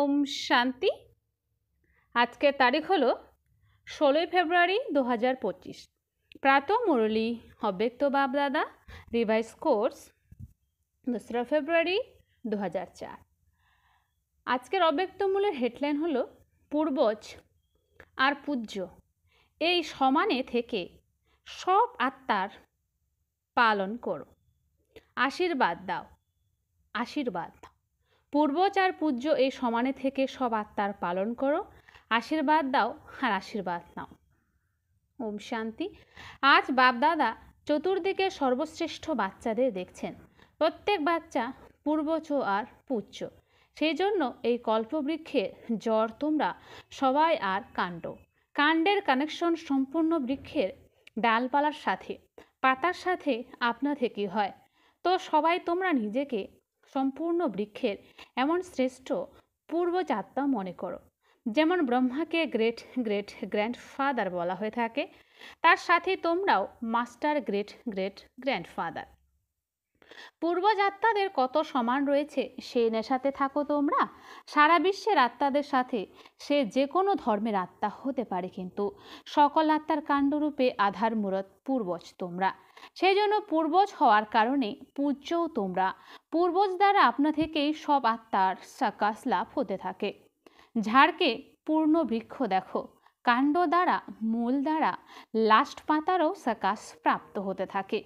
ওম শান্তি। আজকের তারিখ হলো 16 ফেব্রুয়ারি 2025। প্রাতঃ মুরলী অব্যক্ত বাপদাদা রিভাইজ কোর্স 2 ফেব্রুয়ারি 2004। আজকের অব্যক্তমূলের হেডলাইন হলো পূর্বজ আর পূজ্য এই সমানে থেকে সব আত্মার পালন করো, আশীর্বাদ দাও, আশীর্বাদ দাও। পূর্বজ আর পূজ্য এই সমানে থেকে সব আত্মার পালন করো, আশীর্বাদ দাও আর আশীর্বাদ নাও। ওম শান্তি। আজ বাপদাদা চতুর্দিকে সর্বশ্রেষ্ঠ বাচ্চাদের দেখছেন। প্রত্যেক বাচ্চা পূর্বজ আর পূজ্য। সেই জন্য এই কল্পবৃক্ষের জড় তোমরা সবাই আর কাণ্ড। কাণ্ডের কানেকশন সম্পূর্ণ বৃক্ষের ডালপালার সাথে, পাতার সাথে আপনা থেকেই হয়। তো সবাই তোমরা নিজেকে সম্পূর্ণ বৃক্ষের এমন শ্রেষ্ঠ পূর্বজ আত্মা মনে করো। যেমন ব্রহ্মাকে গ্রেট গ্রেট গ্র্যান্ডফাদার বলা হয়ে থাকে, তার সাথে তোমরাও মাস্টার গ্রেট গ্রেট গ্র্যান্ডফাদার। পূর্বজ আত্মাদের কত সমান রয়েছে সেই নেশাতে থাকো তোমরা। সারা বিশ্বের আত্মাদের সাথে সে যে কোনো ধর্মের আত্মা হতে পারে, কিন্তু সকল আত্মার কাণ্ডরূপে আধার মূরত পূর্বজ তোমরা। সেই জন্য পূর্বজ হওয়ার কারণে পূজ্যও তোমরা। পূর্বজ দ্বারা আপনা থেকেই সব আত্মার সাকাশ লাভ হতে থাকে। ঝাড়কে পূর্ণ বৃক্ষ দেখো, কাণ্ড দ্বারা, মূল দ্বারা, লাস্ট পাতারও সাকাশ প্রাপ্ত হতে থাকে।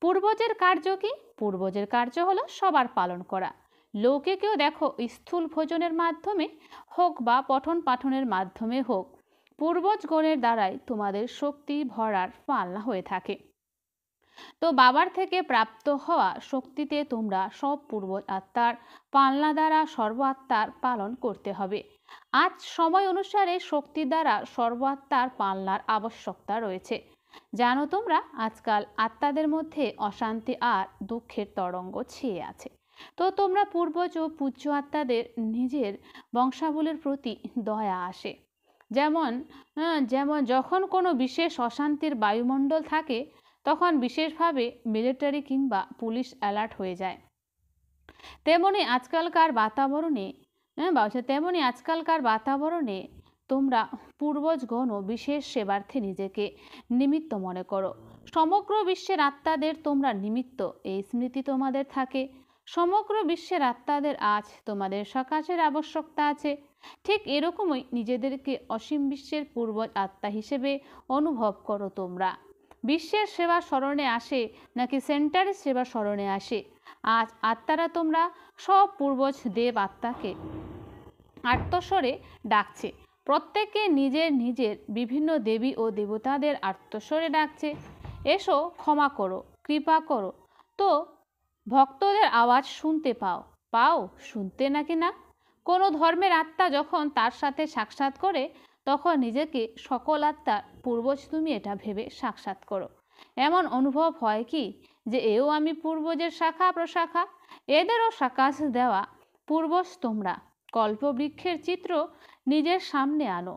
পূর্বজের কার্য কি? পূর্বজের কার্য হলো সবার পালন করা। লৌকিকেও দেখো, স্থূল ভোজনের মাধ্যমে হোক বা পঠন পাঠনের মাধ্যমে হোক, পূর্বজগণের দ্বারাই তোমাদের শক্তি ভরার পালনা হয়ে থাকে। তো বাবার থেকে প্রাপ্ত হওয়া শক্তিতে তোমরা সব পূর্বজ আত্মার পালনা দ্বারা সর্ব আত্মার পালন করতে হবে। আজ সময় অনুসারে শক্তি দ্বারা সর্ব আত্মার পালনার আবশ্যকতা রয়েছে। জানো তোমরা, আজকাল আত্মাদের মধ্যে অশান্তি আর দুঃখের তরঙ্গ ছেয়ে আছে। তো তোমরা পূর্বজ ও পূজ্য আত্মাদের নিজের বংশাবলীর প্রতি দয়া আসে। যেমন যখন কোনো বিশেষ অশান্তির বায়ুমণ্ডল থাকে, তখন বিশেষভাবে মিলিটারি কিংবা পুলিশ অ্যালার্ট হয়ে যায়। তেমনি আজকালকার বাতাবরণে তোমরা পূর্বজগণও বিশেষ সেবার্থে নিজেকে নিমিত্ত মনে করো। সমগ্র বিশ্বের আত্মাদের তোমরা নিমিত্ত, এই স্মৃতি তোমাদের থাকে। সমগ্র বিশ্বের আত্মাদের আজ তোমাদের সকাশের আবশ্যকতা আছে। ঠিক এরকমই নিজেদেরকে অসীম বিশ্বের পূর্বজ আত্মা হিসেবে অনুভব করো তোমরা। বিশ্বের সেবা স্মরণে আসে নাকি সেন্টারের সেবা স্মরণে আসে? আজ আত্মারা তোমরা সব পূর্বজ দেব আত্মাকে আত্মস্বরে ডাকছে। প্রত্যেকে নিজের নিজের বিভিন্ন দেবী ও দেবতাদের আত্মস্বরে ডাকছে, এসো ক্ষমা করো, কৃপা করো। তো ভক্তদের আওয়াজ শুনতে পাও শুনতে নাকি না? কোনো ধর্মের আত্মা যখন তার সাথে সাক্ষাৎ করে, তখন নিজেকে সকল আত্মার পূর্বজ তুমি এটা ভেবে সাক্ষাৎ করো। এমন অনুভব হয় কি যে এও আমি পূর্বজের শাখা প্রশাখা, এদেরও সাকাশ দেওয়া পূর্বজ তোমরা। কল্পবৃক্ষের চিত্র নিজের সামনে আনো,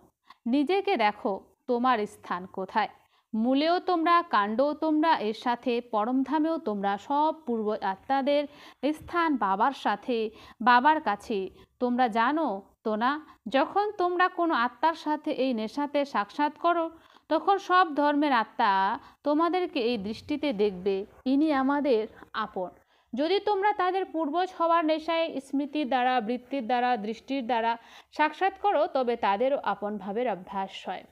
নিজেকে দেখো তোমার স্থান কোথায়। মূলেও তোমরা, কাণ্ডও তোমরা, এর সাথে পরমধামেও তোমরা। সব পূর্বজ আত্মাদের স্থান বাবার সাথে, বাবার কাছে। তোমরা জানো তো না, যখন তোমরা কোনো আত্মার সাথে এই নেশাতে সাক্ষাৎ করো, তখন সব ধর্মের আত্মা তোমাদেরকে এই দৃষ্টিতে দেখবে, ইনি আমাদের আপন। যদি তোমরা তাদের পূর্বজ হওয়ার নেশায় স্মৃতির দ্বারা, বৃত্তির দ্বারা, দৃষ্টির দ্বারা সাক্ষাৎ করো, তবে তাদেরও আপন ভাবের অভ্যাস হয়।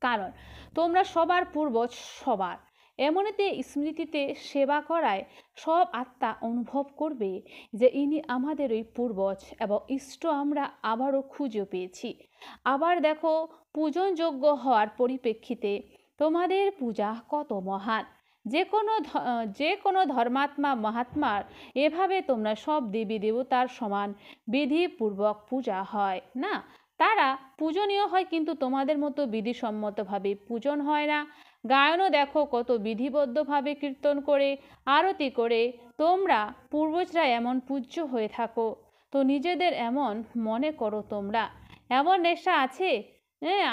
কারণ তোমরা সবার পূর্বজ, সবার। এমনিতে স্মৃতিতে সেবা করায় সব আত্মা অনুভব করবে যে ইনি আমাদের ওই পূর্বজ এবং ইষ্ট আমরা আবারও খুঁজে পেয়েছি। আবার দেখো, পূজনযোগ্য হওয়ার পরিপ্রেক্ষিতে তোমাদের পূজা কত মহান। যে কোনো ধর্মাত্মা মহাত্মার এভাবে তোমরা সব দেবী দেবতার সমান বিধিপূর্বক পূজা হয় না। তারা পূজনীয় হয়, কিন্তু তোমাদের মতো বিধিসম্মতভাবে পূজন হয় না। গায়নও দেখো কত বিধিবদ্ধভাবে কীর্তন করে, আরতি করে তোমরা পূর্বজরা এমন পূজ্য হয়ে থাকো। তো নিজেদের এমন মনে করো তোমরা। এমন নেশা আছে,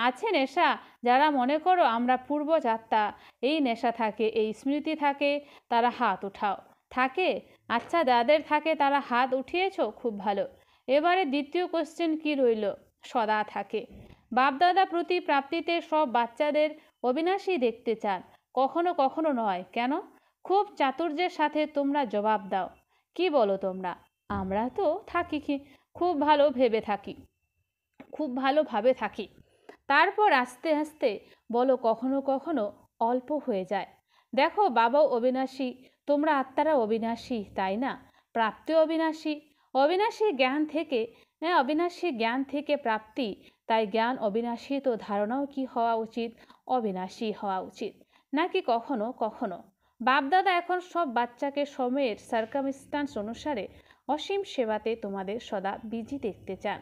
আছে নেশা, যারা মনে করো আমরা পূর্বজ আত্মা, এই নেশা থাকে, এই স্মৃতি থাকে, তারা হাত উঠাও। থাকে? আচ্ছা, যাদের থাকে তারা হাত উঠিয়েছ, খুব ভালো। এবারে দ্বিতীয় কোশ্চেন কি রইল? সদা থাকে। বাপদাদা প্রতি প্রাপ্তিতে সব বাচ্চাদের অবিনাশী দেখতে চান, কখনো কখনো নয়। কেন? খুব চাতুর্যের সাথে তোমরা জবাব দাও। কি বলো তোমরা? আমরা তো থাকি খুব ভালো ভেবে থাকি, খুব ভালোভাবে থাকি। তারপর আস্তে আস্তে বলো কখনো কখনো অল্প হয়ে যায়। দেখো বাবাও অবিনাশী, তোমরা আত্মারা অবিনাশী, তাই না? প্রাপ্তিও অবিনাশী। অবিনাশী জ্ঞান থেকে প্রাপ্তি, তাই জ্ঞান অবিনাশী, তো ধারণাও কি হওয়া উচিত? অবিনাশী হওয়া উচিত, নাকি কখনো কখনো? বাপদাদা এখন সব বাচ্চাকে সময়ের সার্কামস্টান্স অনুসারে অসীম সেবাতে তোমাদের সদা বিজি দেখতে চান।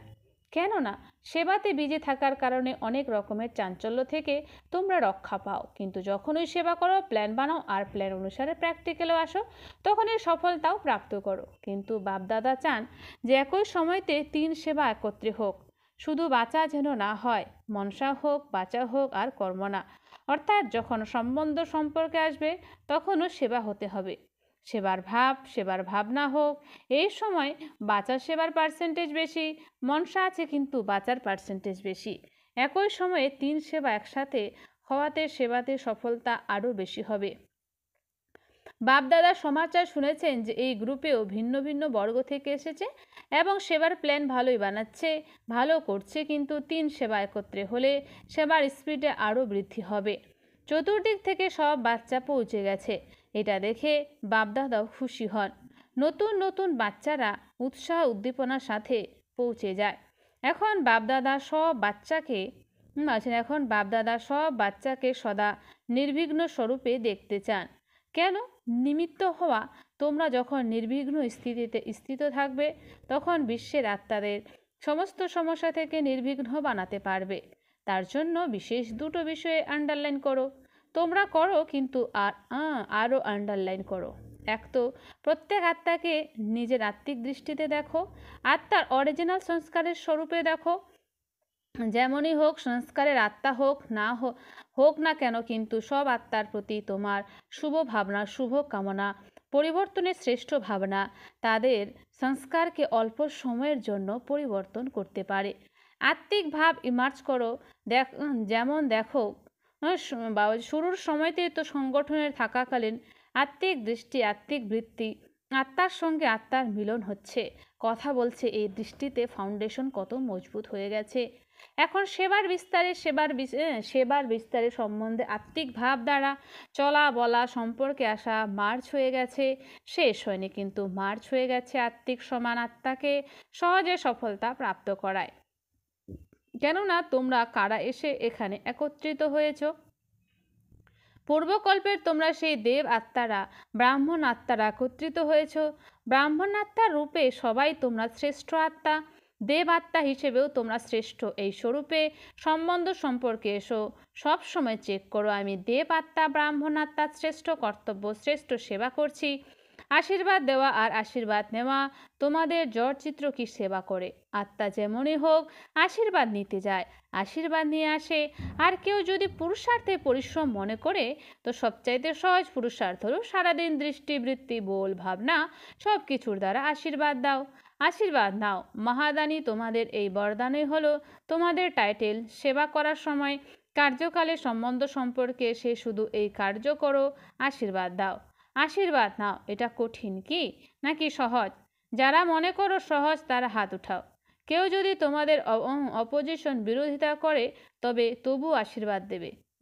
কেননা সেবাতে বিজি থাকার কারণে অনেক রকমের চাঞ্চল্য থেকে তোমরা রক্ষা পাও। কিন্তু যখনই সেবা করো, প্ল্যান বানাও আর প্ল্যান অনুসারে প্র্যাকটিক্যালেও আসো, তখনই সফলতাও প্রাপ্ত করো। কিন্তু বাপদাদা চান যে একই সময়তে 3 সেবা একত্রে হোক। শুধু বাঁচা যেন না হয়, মনসা হোক, বাঁচা হোক আর কর্ম না। অর্থাৎ যখন সম্বন্ধ সম্পর্কে আসবে তখনও সেবা হতে হবে। সেবার ভাবনা হোক। এই সময় বাঁচার সেবার পার্সেন্টেজ বেশি, মনসা আছে কিন্তু বাঁচার পার্সেন্টেজ বেশি। একই সময়ে 3 সেবা একসাথে হওয়াতে সেবাতে সফলতা আরও বেশি হবে। বাপদাদা সমাচার শুনেছেন যে এই গ্রুপেও ভিন্ন ভিন্ন বর্গ থেকে এসেছে এবং সেবার প্ল্যান ভালোই বানাচ্ছে, ভালো করছে, কিন্তু 3 সেবা একত্রে হলে সেবার স্পিডে আরও বৃদ্ধি হবে। চতুর্দিক থেকে সব বাচ্চা পৌঁছে গেছে। এটা দেখে বাপদাদাও খুশি হন। নতুন নতুন বাচ্চারা উৎসাহ উদ্দীপনার সাথে পৌঁছে যায়। এখন বাপদাদা সব বাচ্চাকে সদা নির্বিঘ্ন স্বরূপে দেখতে চান। কেন? নিমিত্ত হওয়া। তোমরা যখন নির্বিঘ্ন স্থিত থাকবে, তখন বিশ্বের আত্মাদের সমস্ত সমস্যা থেকে নির্বিঘ্ন বানাতে পারবে। তার জন্য বিশেষ 2টো বিষয়ে আন্ডারলাইন করো। তোমরা করো, কিন্তু আরও আন্ডারলাইন করো। এক তো প্রত্যেক আত্মাকে নিজের আত্মিক দৃষ্টিতে দেখো, আত্মার অরিজিনাল সংস্কারের স্বরূপে দেখো। যেমনই হোক, সংস্কারের আত্মা হোক না কেন, কিন্তু সব আত্মার প্রতি তোমার শুভ ভাবনা, শুভ কামনা, পরিবর্তনের শ্রেষ্ঠ ভাবনা তাদের সংস্কারকে অল্প সময়ের জন্য পরিবর্তন করতে পারে। আত্মিক ভাব ইমার্জ করো। যেমন দেখো, শুরুর সময়তেই তো সংগঠনের থাকাকালীন আত্মিক দৃষ্টি, আত্মিক বৃত্তি, আত্মার সঙ্গে আত্মার মিলন হচ্ছে, কথা বলছে। এই দৃষ্টিতে ফাউন্ডেশন কত মজবুত হয়ে গেছে। এখন সেবার বিস্তারে সম্বন্ধে আত্মিক ভাব দ্বারা চলা বলা সম্পর্কে আসা মার্চ হয়ে গেছে, শেষ হয়নি, কিন্তু মার্চ হয়ে গেছে আত্মিক সমান আত্মাকে সহজে সফলতা প্রাপ্ত করায়। কেননা তোমরা কারা এসে এখানে একত্রিত হয়েছ? পূর্বকল্পের তোমরা সেই দেব আত্মারা, ব্রাহ্মণ আত্মারা একত্রিত হয়েছ। ব্রাহ্মণ আত্মার রূপে সবাই তোমরা শ্রেষ্ঠ আত্মা, দেব আত্মা হিসেবেও তোমরা শ্রেষ্ঠ। এই স্বরূপে সম্বন্ধ সম্পর্কে এসো, সব সময় চেক করো আমি দেব আত্মা, ব্রাহ্মণ আত্মা, শ্রেষ্ঠ কর্তব্য, শ্রেষ্ঠ সেবা করছি। আশীর্বাদ দেওয়া আর আশীর্বাদ নেওয়া, তোমাদের জড়চিত্র কি সেবা করে। আত্মা যেমনই হোক, আশীর্বাদ নিতে যায়, আশীর্বাদ নিয়ে আসে। আর কেউ যদি পুরুষার্থে পরিশ্রম মনে করে, তো সবচাইতে সহজ পুরুষার্থ হলো সারাদিন দৃষ্টি, বৃত্তি, বোল, ভাবনা সব কিছুর দ্বারা আশীর্বাদ দাও, আশীর্বাদ নাও। মহাদানী তোমাদের এই বরদানই হলো তোমাদের টাইটেল। সেবা করার সময় কার্যকালে সম্বন্ধ সম্পর্কে এসে শুধু এই কার্য করো, আশীর্বাদ দাও, আশীর্বাদ নাও। এটা কঠিন কি নাকি সহজ? যারা মনে করো সহজ তারা হাত উঠাও। কেউ যদি তোমাদের অপোজিশন বিরোধিতা করে, তবে তবু আশীর্বাদ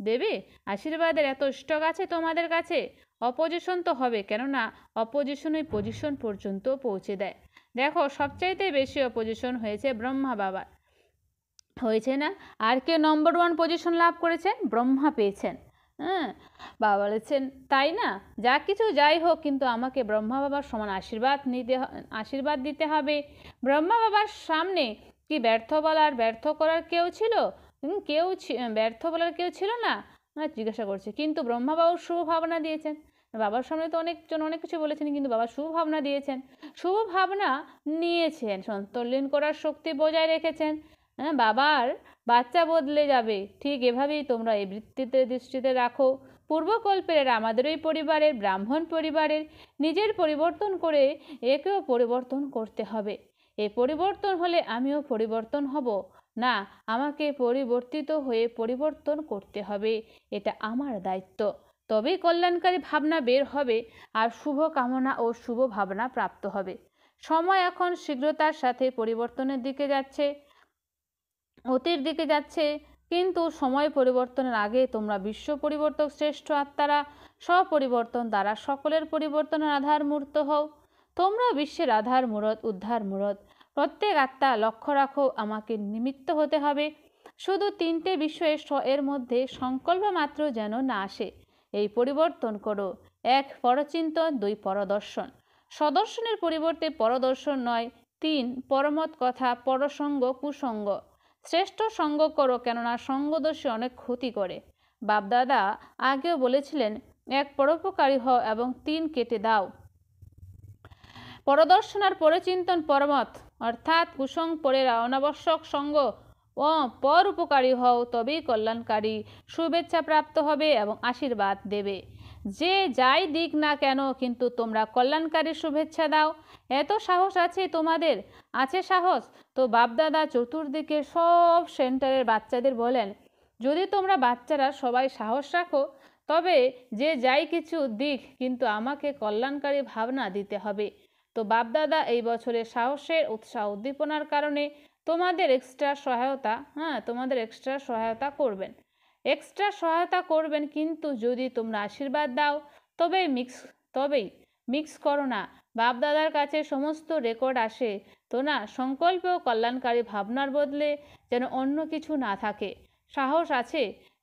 দেবে? আশীর্বাদের এত স্টক আছে তোমাদের কাছে? অপোজিশন তো হবে, কেননা অপোজিশনই পজিশন পর্যন্ত পৌঁছে দেয়। দেখো, সবচাইতে বেশি অপোজিশন হয়েছে ব্রহ্মা বাবার, হয়েছে না? আর কে নম্বর 1 পজিশন লাভ করেছেন? ব্রহ্মা পেয়েছেন। বাবা বলেছেন, তাই না? যা কিছু যাই হোক, কিন্তু আমাকে ব্রহ্মা বাবার সমান আশীর্বাদ দিতে হবে। ব্রহ্মা বাবার সামনে কি ব্যর্থ করার কেউ ছিল? ব্যর্থ বলার কেউ ছিল না? জিজ্ঞাসা করছে। কিন্তু ব্রহ্মা বাবু শুভ ভাবনা দিয়েছেন। বাবার সামনে তো অনেকজন অনেক কিছু বলেছেন, কিন্তু বাবা শুভ ভাবনা দিয়েছেন, শুভ ভাবনা নিয়েছেন, সন্তোলন করার শক্তি বজায় রেখেছেন। বাবার বাচ্চা বদলে যাবে, ঠিক এভাবেই তোমরা এই দৃষ্টিতে রাখো। পূর্বকল্পের আমাদের ওই পরিবারের, ব্রাহ্মণ পরিবারের নিজের পরিবর্তন করে একেও পরিবর্তন করতে হবে। এই পরিবর্তন হলে আমিও পরিবর্তন হব না, আমাকে পরিবর্তিত হয়ে পরিবর্তন করতে হবে, এটা আমার দায়িত্ব। তবেই কল্যাণকারী ভাবনা বের হবে আর শুভ কামনা ও শুভ ভাবনা প্রাপ্ত হবে। সময় এখন শীঘ্রতার সাথে পরিবর্তনের দিকে যাচ্ছে, অতীর দিকে যাচ্ছে, কিন্তু সময় পরিবর্তনের আগে তোমরা বিশ্ব পরিবর্তক শ্রেষ্ঠ আত্মারা স্বপরিবর্তন দ্বারা সকলের পরিবর্তনের আধার মূর্ত হও। তোমরা বিশ্বের আধার মূরত, উদ্ধার মূরত। প্রত্যেক আত্মা লক্ষ্য রাখো, আমাকে নিমিত্ত হতে হবে। শুধু তিনটে বিষয়ে এর মধ্যে সংকল্প মাত্র যেন না আসে। এই পরিবর্তন করো। 1 পরচিন্তন, 2 পরদর্শন। সদর্শনের পরিবর্তে পরদর্শন নয়। 3 পরমত কথা, পরসঙ্গ কুসঙ্গ। শ্রেষ্ঠ সঙ্গ করো, কেননা সঙ্গদোষে অনেক ক্ষতি করে। বাপদাদা আগেও বলেছিলেন, 1 পরোপকারী হও এবং 3 কেটে দাও। পরদর্শন আর পরচিন্তন পরমত, অর্থাৎ কুসঙ্গ পরের অনাবশ্যক সঙ্গ ও পর উপকারী হও, তবেই কল্যাণকারী শুভেচ্ছা প্রাপ্ত হবে এবং আশীর্বাদ দেবে। যে যাই দিক না কেন, কিন্তু তোমরা কল্যাণকারী শুভেচ্ছা দাও। এত সাহস আছে তোমাদের? আছে সাহস? তো বাপদাদা চতুর্দিকে সব সেন্টারের বাচ্চাদের বলেন, যদি তোমরা বাচ্চারা সবাই সাহস রাখো, তবে যে যাই কিছু দিক, কিন্তু আমাকে কল্যাণকারী ভাবনা দিতে হবে। তো বাপদাদা এই বছরের সাহসের উৎসাহ উদ্দীপনার কারণে তোমাদের এক্সট্রা সহায়তা করবেন। কিন্তু যদি তোমরা আশীর্বাদ দাও, তবেই মিক্স করো না। বাপদাদার কাছে সমস্ত রেকর্ড আসে তো না, সংকল্প কল্যাণকারী ভাবনার বদলে যেন অন্য কিছু না থাকে। সাহস আছে?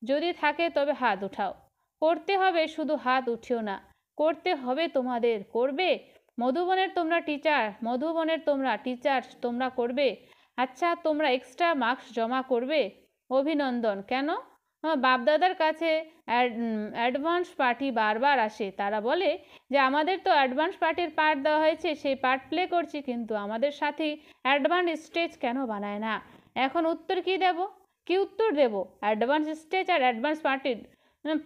যদি থাকে তবে হাত উঠাও। করতে হবে, শুধু হাত উঠিও না, করতে হবে তোমাদের। করবে? মধুবনের তোমরা টিচার, তোমরা করবে? আচ্ছা, তোমরা এক্সট্রা মার্কস জমা করবে? অভিনন্দন। কেন? বাপদাদার কাছে অ্যাডভান্স পার্টি বারবার আসে। তারা বলে যে আমাদের তো অ্যাডভান্স পার্টির পার্ট দেওয়া হয়েছে, সেই পার্ট প্লে করছি, কিন্তু আমাদের সাথে অ্যাডভান্স স্টেজ কেন বানায় না? এখন উত্তর কি উত্তর দেব? অ্যাডভান্স স্টেজ আর অ্যাডভান্স পার্টির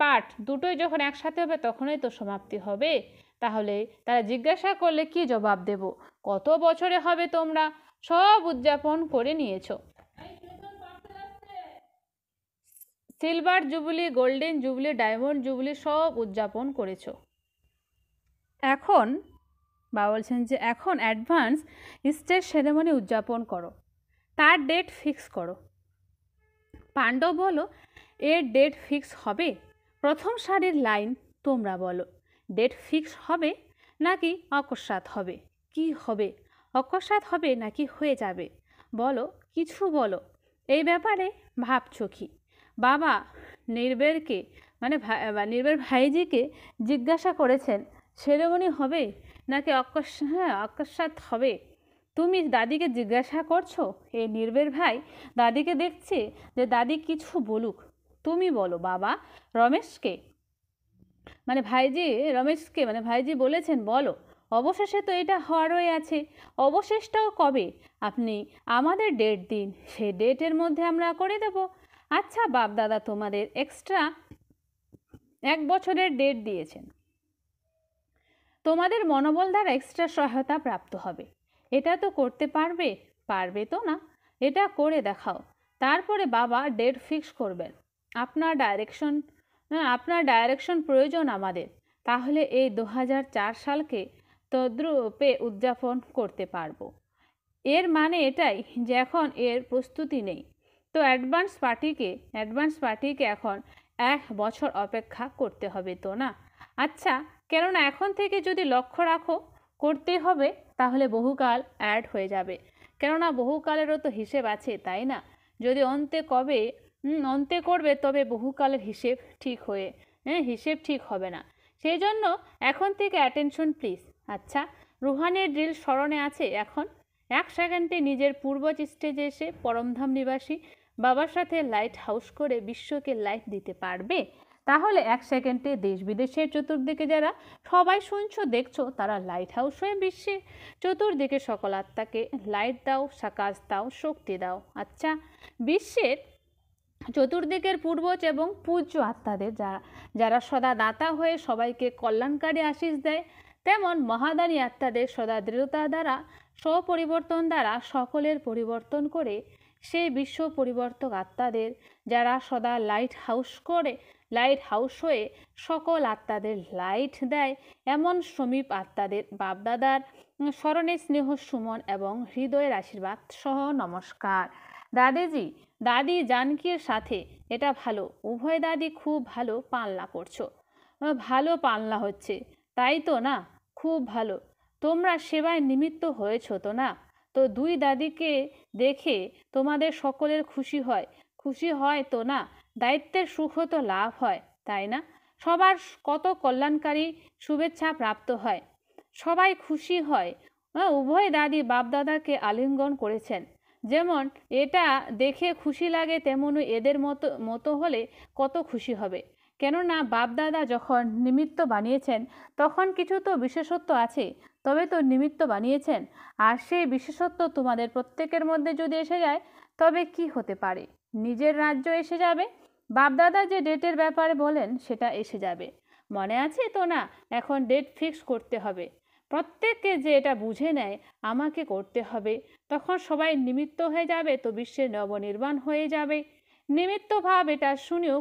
পার্ট দুটোই যখন একসাথে হবে তখনই তো সমাপ্তি হবে। তাহলে তারা জিজ্ঞাসা করলে কি জবাব দেব? কত বছরে হবে তোমরা সব উদযাপন করে নিয়েছো। Silver jubilee, golden jubilee, diamond jubilee সব উদযাপন করেছো। এখন বলছেন যে এখন অ্যাডভান্স স্টেজ সেরেমনি উদযাপন করো, তার ডেট ফিক্স করো। পাণ্ডব বলো, এর ডেট ফিক্স হবে? প্রথম সারির লাইন তোমরা বলো, ডেট ফিক্স হবে নাকি অকস্মাৎ হবে? কি হবে? অকস্মাৎ হবে নাকি হয়ে যাবে? বলো, কিছু বলো। এই ব্যাপারে ভাবছো কি? বাবা নির্বের ভাইজিকে জিজ্ঞাসা করেছেন, সেরেমনি হবে নাকি অকস্মাৎ হবে? তুমি দাদিকে জিজ্ঞাসা করছো? এ নির্বের ভাই দাদিকে দেখছে যে দাদি কিছু বলুক। তুমি বলো বাবা। ভাইজি বলেছেন বলো। অবশেষে তো এটা হওয়ারই আছে। অবশেষটাও কবে? আপনি আমাদের ডেট দিন, সেই ডেটের মধ্যে আমরা করে দেব। আচ্ছা বাপদাদা তোমাদের এক্সট্রা 1 বছরের ডেট দিয়েছেন, তোমাদের মনোবল দ্বারা এক্সট্রা সহায়তা প্রাপ্ত হবে। এটা তো করতে পারবে তো না? এটা করে দেখাও, তারপরে বাবা ডেট ফিক্স করবেন। আপনার ডাইরেকশন প্রয়োজন আমাদের, তাহলে এই 2004 সালকে তদ্রূপে উদযাপন করতে পারবো। এর মানে এটাই যে এখন এর প্রস্তুতি নেই। তো অ্যাডভান্স পার্টিকে এখন 1 বছর অপেক্ষা করতে হবে তো না? আচ্ছা, কেননা এখন থেকে যদি লক্ষ্য রাখো করতে হবে, তাহলে বহুকাল অ্যাড হয়ে যাবে। কেননা বহুকালেরও তো হিসেব আছে, তাই না? যদি অন্তে করবে তবে বহুকালের হিসেব ঠিক হবে না। সেই জন্য এখন থেকে অ্যাটেনশন প্লিজ। আচ্ছা, রুহানের ড্রিল স্মরণে আছে? এখন 1 সেকেন্ডে নিজের পূর্ব স্টেজে এসে পরমধাম নিবাসী বাবার সাথে লাইট হাউস করে বিশ্বকে লাইট দিতে পারবে? তাহলে 1 সেকেন্ডে দেশ বিদেশের চতুর্দিকে যারা সবাই শুনছো দেখছো, তারা লাইট হাউস হয়ে বিশ্বের চতুর্দিকে সকল আত্মাকে লাইট দাও, সাকাশ দাও, শক্তি দাও। আচ্ছা, বিশ্বের চতুর্দিকের পূর্বজ এবং পূজ্য আত্মাদের যারা সদা দাতা হয়ে সবাইকে কল্যাণকারী আশীষ দেয়, তেমন মহাদানী আত্মাদের সদা দৃঢ়তা দ্বারা স্বপরিবর্তন দ্বারা সকলের পরিবর্তন করে সেই বিশ্ব পরিবর্তক আত্মাদের, যারা সদা লাইট হাউস হয়ে সকল আত্মাদের লাইট দেয়, এমন সমীপ আত্মাদের বাপদাদার স্মরণে স্নেহ সুমন এবং হৃদয়ের আশীর্বাদ সহ নমস্কার। দাদিজি, দাদি জানকীর সাথে এটা ভালো, উভয় দাদি খুব ভালো পালনা করছো। ভালো পালনা হচ্ছে, তাই তো না? খুব ভালো। তোমরা সেবায় নিমিত্ত হয়েছো তো না? তো দুই দাদিকে দেখে তোমাদের সকলের খুশি হয় তো না? দায়িত্বের সুখও তো লাভ হয়, তাই না? সবার কত কল্যাণকারী শুভেচ্ছা প্রাপ্ত হয়, সবাই খুশি হয়। উভয় দাদি বাপদাদাকে আলিঙ্গন করেছেন। যেমন এটা দেখে খুশি লাগে, তেমনই এদের মতো হলে কত খুশি হবে। কেননা বাপদাদা যখন নিমিত্ত বানিয়েছেন তখন কিছু তো বিশেষত্ব আছে, তবে তো নিমিত্ত বানিয়েছেন। আর সেই বিশেষত্ব তোমাদের প্রত্যেকের মধ্যে যদি এসে যায় তবে কি হতে পারে? নিজের রাজ্য এসে যাবে। বাপদাদা যে ডেটের ব্যাপারে বলেন সেটা এসে যাবে। মনে আছে তো না? এখন ডেট ফিক্স করতে হবে। প্রত্যেককে যে এটা বুঝে নেয় আমাকে করতে হবে, তখন সবাই নিমিত্ত হয়ে যাবে, তো বিশ্বের নবনির্মাণ হয়ে যাবে। নিমিত্ত ভাব এটা শুনেও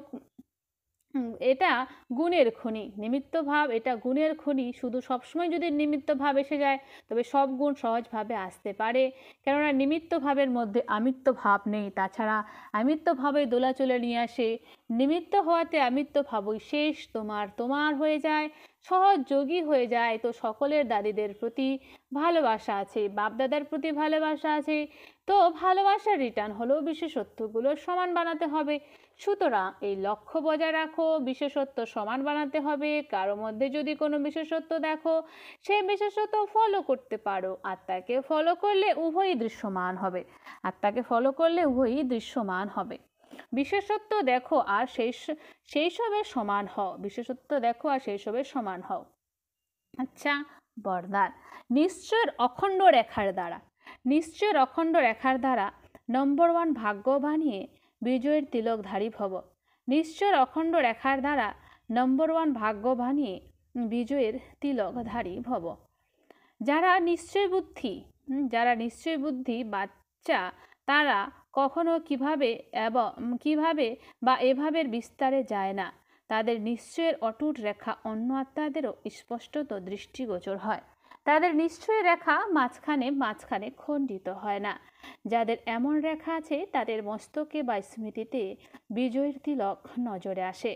এটা গুণের খনি। নিমিত্ত ভাব এটা গুণের খনি। শুধু সবসময় যদি নিমিত্ত ভাব এসে যায় তবে সব গুণ সহজভাবে আসতে পারে, কেননা নিমিত্ত ভাবের মধ্যে আমিত্ব ভাব নেই। তাছাড়া আমিত্ব ভাবে দোলাচলে নিয়ে আসে। নিমিত্ত হওয়াতে আমিত্ব ভাবই শেষ তোমার হয়ে যায়, সহযোগী হয়ে যায়। তো সকলের দাদিদের প্রতি ভালোবাসা আছে, বাপদাদার প্রতি ভালোবাসা আছে, তো ভালোবাসার রিটার্ন হলো বিশেষত্বগুলো সমান বানাতে হবে। সুতরাং এই লক্ষ্য বজায় রাখো, বিশেষত্ব সমান বানাতে হবে। কারো মধ্যে যদি কোনো বিশেষত্ব দেখো, সেই বিশেষত্ব ফলো করতে পারো। আত্মাকে ফলো করলে উভয়ই দৃশ্যমান হবে। বিশেষত্ব দেখো আর শৈশবের সমান হও। আচ্ছা, বরদান। নিশ্চয়ের অখণ্ড রেখার দ্বারা নম্বর 1 ভাগ্য বানিয়ে বিজয়ের তিলকধারী ভব। নিশ্চয়ের অখণ্ড রেখার দ্বারা নম্বর 1 ভাগ্য বানিয়ে বিজয়ের তিলকধারী ভব। যারা নিশ্চয় বুদ্ধি বাচ্চা, তারা কখনো কিভাবে বা এভাবে বিস্তারে যায় না। তাদের নিশ্চয়ের অটুট রেখা অন্য আত্মাদেরও স্পষ্টত দৃষ্টিগোচর হয়। তাদের নিশ্চয় রেখা মাঝখানে খণ্ডিত হয় না। যাদের এমন রেখা আছে তাদের মস্তকে বা স্মৃতিতে বিজয়ের তিলক নজরে আসে।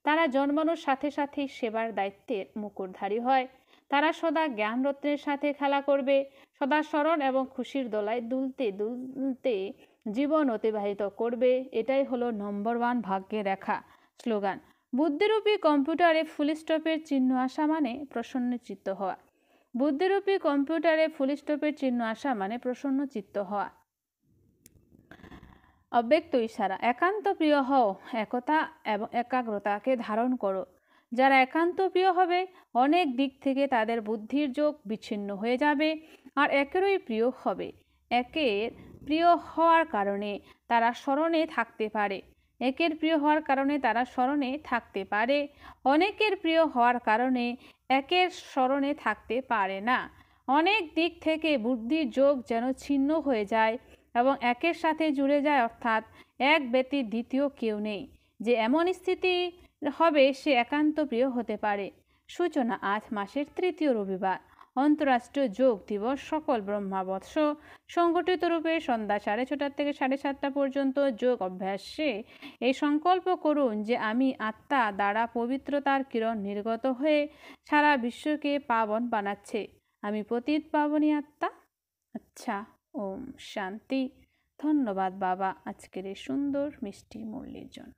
তারা জন্মানোর সাথে সাথেই সেবার দায়িত্বের মুকুটধারী হয়। তারা সদা জ্ঞান রত্নের সাথে খেলা করবে, সদা স্মরণ এবং খুশির দোলায় দুলতে জীবন অতিবাহিত করবে। এটাই হলো নম্বর 1 ভাগ্যের রেখা। স্লোগান: বুদ্ধিরূপী কম্পিউটারে ফুল স্টপের চিহ্ন আসা মানে প্রসন্ন চিত্ত হওয়া। বুদ্ধিরূপী কম্পিউটারে ফুল স্টপের চিহ্ন আসা মানে প্রসন্ন চিত্ত হওয়া। অব্যক্ত ইশারা: একান্ত প্রিয় হও, একতা এবং একাগ্রতাকে ধারণ করো। যারা একান্ত প্রিয় হবে, অনেক দিক থেকে তাদের বুদ্ধির যোগ বিচ্ছিন্ন হয়ে যাবে আর একেরই প্রিয় হবে। একের প্রিয় হওয়ার কারণে তারা স্মরণে থাকতে পারে। অনেকের প্রিয় হওয়ার কারণে একের স্মরণে থাকতে পারে না। অনেক দিক থেকে বুদ্ধির যোগ যেন ছিন্ন হয়ে যায় এবং একের সাথে জুড়ে যায়, অর্থাৎ এক ব্যতীত দ্বিতীয় কেউ নেই। যে এমন স্থিতি হবে সে একান্ত প্রিয় হতে পারে। সূচনা: আজ মাসের 3য় রবিবার, অন্তরাষ্ট্রীয় যোগ দিবস। সকল ব্রহ্মাবৎস সংগঠিত রূপে সন্ধ্যা 6:30 থেকে 7:30 পর্যন্ত যোগ অভ্যাসে এই সংকল্প করুন যে আমি আত্মা দ্বারা পবিত্রতার কিরণ নির্গত হয়ে সারা বিশ্বকে পাবন বানাচ্ছে। আমি পতিত পাবনী আত্মা। আচ্ছা, ওম শান্তি। ধন্যবাদ বাবা আজকের এই সুন্দর মিষ্টি মুরলির জন্য।